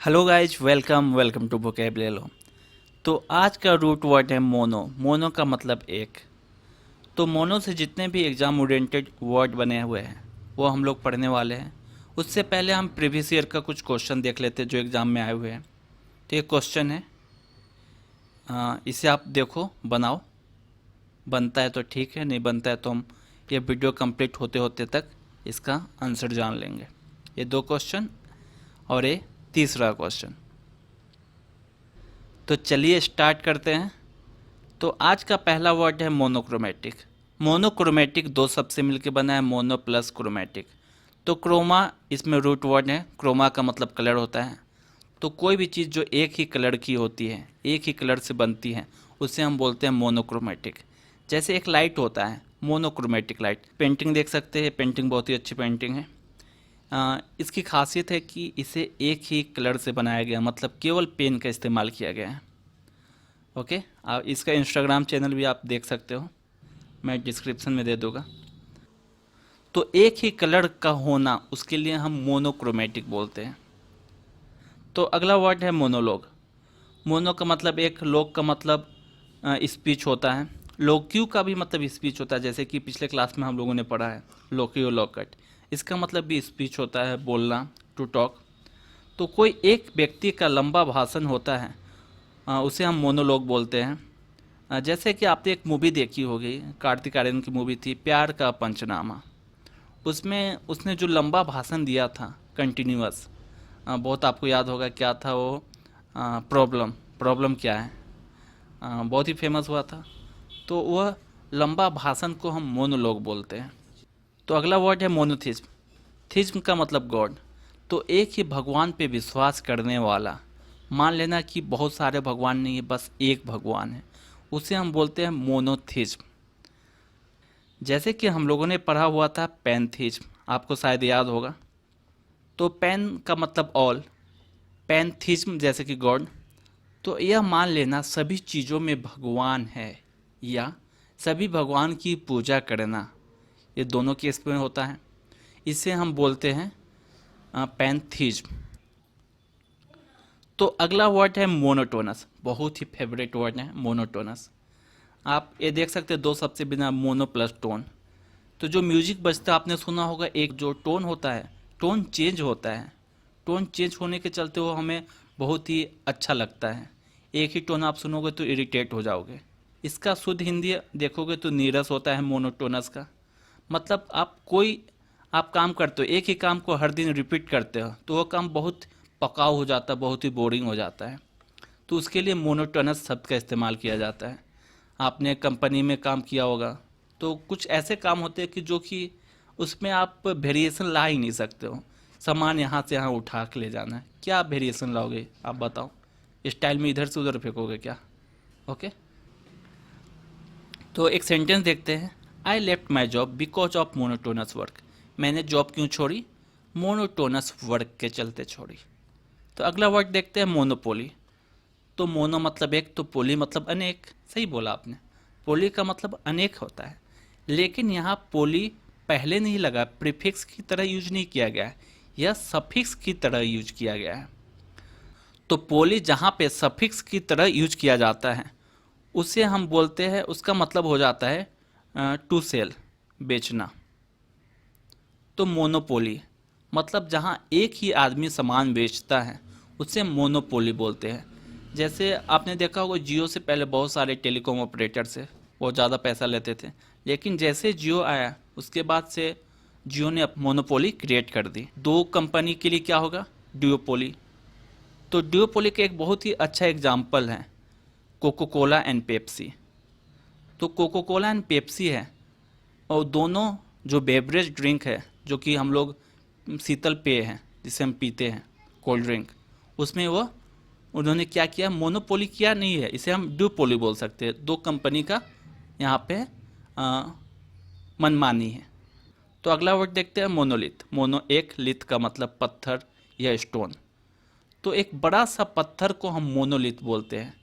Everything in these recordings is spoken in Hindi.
Hello guys, welcome welcome to vocabulary. तो आज का रूट वर्ड है मोनो। मोनो का मतलब एक। तो मोनो से जितने भी एग्ज़ाम ओरिएंटेड वर्ड बने हुए हैं वो हम लोग पढ़ने वाले हैं। उससे पहले हम प्रीवियस ईयर का कुछ क्वेश्चन देख लेते हैं जो एग्ज़ाम में आए हुए हैं। तो ये क्वेश्चन है, इसे आप देखो, बनाओ। बनता है तो ठीक है, नहीं बनता है तो हम ये वीडियो कंप्लीट होते होते तक इसका आंसर जान लेंगे। ये दो क्वेश्चन और ये तीसरा क्वेश्चन। तो चलिए स्टार्ट करते हैं। तो आज का पहला वर्ड है मोनोक्रोमेटिक। मोनोक्रोमेटिक दो शब्द से मिलकर बना है, मोनो प्लस क्रोमेटिक। तो क्रोमा इसमें रूट वर्ड है। क्रोमा का मतलब कलर होता है। तो कोई भी चीज़ जो एक ही कलर की होती है, एक ही कलर से बनती है, उसे हम बोलते हैं मोनोक्रोमेटिक। जैसे एक लाइट होता है मोनोक्रोमेटिक लाइट। पेंटिंग देख सकते हैं, पेंटिंग बहुत ही अच्छी पेंटिंग है। इसकी खासियत है कि इसे एक ही कलर से बनाया गया, मतलब केवल पेन का इस्तेमाल किया गया है। ओके, आप इसका इंस्टाग्राम चैनल भी आप देख सकते हो, मैं डिस्क्रिप्शन में दे दूँगा। तो एक ही कलर का होना, उसके लिए हम मोनोक्रोमेटिक बोलते हैं। तो अगला वर्ड है मोनोलॉग। मोनो का मतलब एक, लोग का मतलब स्पीच होता है। लोक्यू का भी मतलब स्पीच होता है, जैसे कि पिछले क्लास में हम लोगों ने पढ़ा है लोक्यू लॉकट। इसका मतलब भी स्पीच होता है, बोलना, टू टॉक। तो कोई एक व्यक्ति का लंबा भाषण होता है, उसे हम मोनोलॉग बोलते हैं। जैसे कि आपने एक मूवी देखी होगी, कार्तिक आर्यन की मूवी थी प्यार का पंचनामा। उसमें उसने जो लंबा भाषण दिया था कंटिन्यूअस, बहुत आपको याद होगा क्या था वो, प्रॉब्लम। प्रॉब्लम क्या है, बहुत ही फेमस हुआ था। तो वह लंबा भाषण को हम मोनोलॉग बोलते हैं। तो अगला वर्ड है मोनोथिज्म। थिज्म का मतलब गॉड। तो एक ही भगवान पे विश्वास करने वाला, मान लेना कि बहुत सारे भगवान नहीं है, बस एक भगवान है, उसे हम बोलते हैं मोनोथिज्म। जैसे कि हम लोगों ने पढ़ा हुआ था पैंथीज्म, आपको शायद याद होगा। तो पैन का मतलब ऑल, पैंथीज्म जैसे कि गॉड। तो यह मान लेना सभी चीज़ों में भगवान है, या सभी भगवान की पूजा करना, ये दोनों केस में होता है। इसे हम बोलते हैं पैंथीज्म। तो अगला वर्ड है मोनोटोनस। बहुत ही फेवरेट वर्ड है मोनोटोनस। आप ये देख सकते हैं दो शब्द से बिना, मोनो प्लस टोन। तो जो म्यूजिक बजता है आपने सुना होगा, एक जो टोन होता है, टोन चेंज होता है। टोन चेंज होने के चलते वो हमें बहुत ही अच्छा लगता है। एक ही टोन आप सुनोगे तो इरिटेट हो जाओगे। इसका शुद्ध हिंदी देखोगे तो नीरस होता है मोनोटोनस का। मतलब आप काम करते हो, एक ही काम को हर दिन रिपीट करते हो, तो वो काम बहुत पकाऊ हो जाता है, बहुत ही बोरिंग हो जाता है। तो उसके लिए मोनोटोनस शब्द का इस्तेमाल किया जाता है। आपने कंपनी में काम किया होगा, तो कुछ ऐसे काम होते हैं कि जो कि उसमें आप वेरिएशन ला ही नहीं सकते हो। सामान यहाँ से यहाँ उठा के ले जाना है, क्या वेरिएशन लाओगे आप बताओ? स्टाइल में इधर से उधर फेंकोगे क्या? ओके। तो एक सेंटेंस देखते हैं। I left my job because of monotonous work. मैंने जॉब क्यों छोड़ी? मोनोटोनस वर्क के चलते छोड़ी। तो अगला वर्ड देखते हैं मोनोपोली। तो मोनो मतलब एक, तो पोली मतलब अनेक। सही बोला आपने, पोली का मतलब अनेक होता है। लेकिन यहाँ पोली पहले नहीं लगा, प्रीफिक्स की तरह यूज नहीं किया गया है, यह सफिक्स की तरह यूज किया गया है। तो पोली जहाँ पे सफिक्स की तरह यूज किया जाता है, उसे हम बोलते हैं, उसका मतलब हो जाता है टू सेल, बेचना। तो मोनोपोली मतलब जहाँ एक ही आदमी सामान बेचता है, उसे मोनोपोली बोलते हैं। जैसे आपने देखा होगा, जियो से पहले बहुत सारे टेलीकॉम ऑपरेटर से बहुत ज़्यादा पैसा लेते थे, लेकिन जैसे जियो आया उसके बाद से जियो ने मोनोपोली क्रिएट कर दी। दो कंपनी के लिए क्या होगा? ड्यूओपोली। तो ड्यूओपोली का एक बहुत ही अच्छा एग्जाम्पल है कोको कोला एंड पेप्सी। तो कोको कोला एंड पेप्सी है, और दोनों जो बेवरेज ड्रिंक है, जो कि हम लोग शीतल पेय हैं जिसे हम पीते हैं, कोल्ड ड्रिंक, उसमें वो उन्होंने क्या किया? मोनोपोली किया नहीं है, इसे हम ड्यूपोली बोल सकते हैं। दो कंपनी का यहाँ पे मनमानी है। तो अगला वर्ड देखते हैं मोनोलिथ। मोनो एक, लिथ का मतलब पत्थर या स्टोन। तो एक बड़ा सा पत्थर को हम मोनोलिथ बोलते हैं।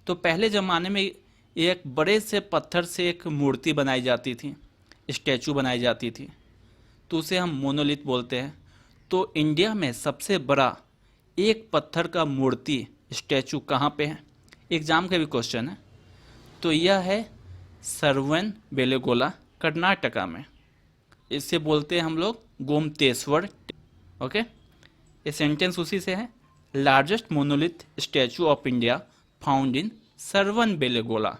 तो पहले ज़माने में एक बड़े से पत्थर से एक मूर्ति बनाई जाती थी, स्टैचू बनाई जाती थी, तो उसे हम मोनोलिथ बोलते हैं। तो इंडिया में सबसे बड़ा एक पत्थर का मूर्ति स्टैचू कहाँ पे है? एग्जाम का भी क्वेश्चन है। तो यह है सरवन बेलेगोला, कर्नाटका में। इसे बोलते हैं हम लोग गोमतेश्वर। ओके, ये सेंटेंस उसी से है। Largest monolith statue of India found in Shravana Belagola.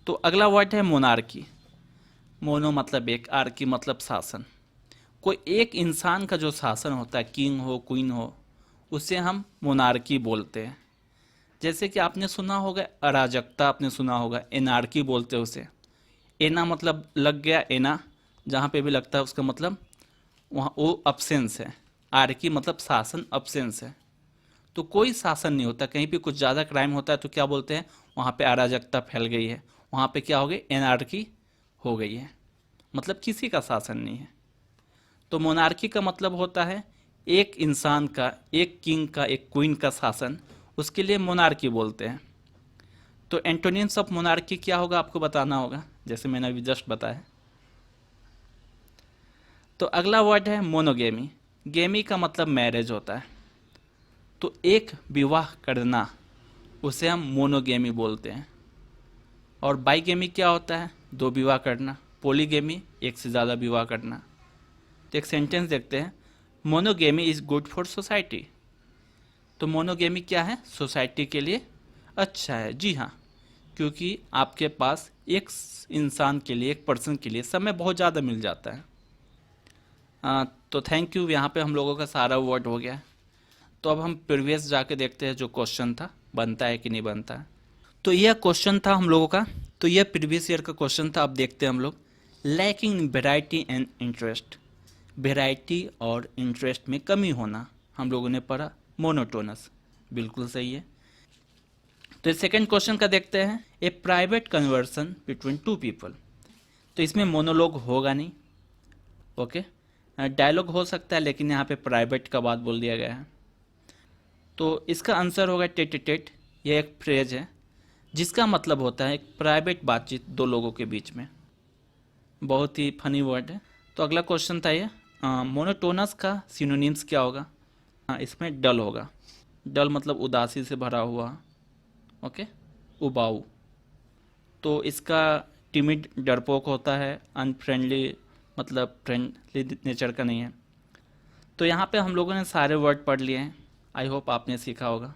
तो अगला वर्ड है मोनार्की। मोनो मतलब एक, आर्की मतलब शासन। कोई एक इंसान का जो शासन होता है, किंग हो क्वीन हो, उसे हम मोनार्की बोलते हैं। जैसे कि आपने सुना होगा अराजकता, आपने सुना होगा एनार्की बोलते हैं उसे। एना मतलब लग गया, एना जहाँ पे भी लगता है उसका मतलब वहाँ वो अब्सेंस है। आर्की मतलब शासन, अब्सेंस है। तो कोई शासन नहीं होता, कहीं पे कुछ ज़्यादा क्राइम होता है तो क्या बोलते हैं, वहाँ पे अराजकता फैल गई है, वहाँ पे क्या हो गई, एनार्की हो गई है, मतलब किसी का शासन नहीं है। तो मोनार्की का मतलब होता है एक इंसान का, एक किंग का, एक क्वीन का शासन, उसके लिए मोनार्की बोलते हैं। तो एंटोनिम्स ऑफ मोनार्की क्या होगा आपको बताना होगा, जैसे मैंने अभी जस्ट बताया। तो अगला वर्ड है मोनोगेमी। गेमी का मतलब मैरिज होता है। तो एक विवाह करना उसे हम मोनोगेमी बोलते हैं। और बाईगेमी क्या होता है, दो विवाह करना। पोलीगेमी एक से ज़्यादा विवाह करना। तो एक सेंटेंस देखते हैं, monogamy is good for society. तो मोनोगेमी क्या है, सोसाइटी के लिए अच्छा है। जी हाँ, क्योंकि आपके पास एक इंसान के लिए, एक पर्सन के लिए समय बहुत ज़्यादा मिल जाता है। तो थैंक यू, यहाँ पे हम लोगों का सारा वर्ड हो गया है। तो अब हम प्रीवियस जाके देखते हैं जो क्वेश्चन था, बनता है कि नहीं बनता है। तो यह क्वेश्चन था हम लोगों का, तो यह प्रीवियस ईयर का क्वेश्चन था। अब देखते हैं हम लोग, lacking variety and interest. Variety और इंटरेस्ट में कमी होना हम लोगों ने पढ़ा। मोनोटोनस बिल्कुल सही है। तो सेकंड क्वेश्चन का देखते हैं, a private conversation between two people. तो इसमें मोनोलॉग होगा नहीं, ओके, डायलॉग हो सकता है, लेकिन यहाँ पे प्राइवेट का बात बोल दिया गया है। तो इसका आंसर होगा टेट। यह एक फ्रेज है जिसका मतलब होता है एक प्राइवेट बातचीत दो लोगों के बीच में। बहुत ही फनी वर्ड है। तो अगला क्वेश्चन था ये, मोनोटोनस का सिनोनिम्स क्या होगा? इसमें डल होगा। डल मतलब उदासी से भरा हुआ, ओके, उबाऊ। तो इसका टिमिड डरपोक होता है। अनफ्रेंडली मतलब फ्रेंडली नेचर का नहीं है। तो यहाँ पे हम लोगों ने सारे वर्ड पढ़ लिए हैं। आई होप आपने सीखा होगा।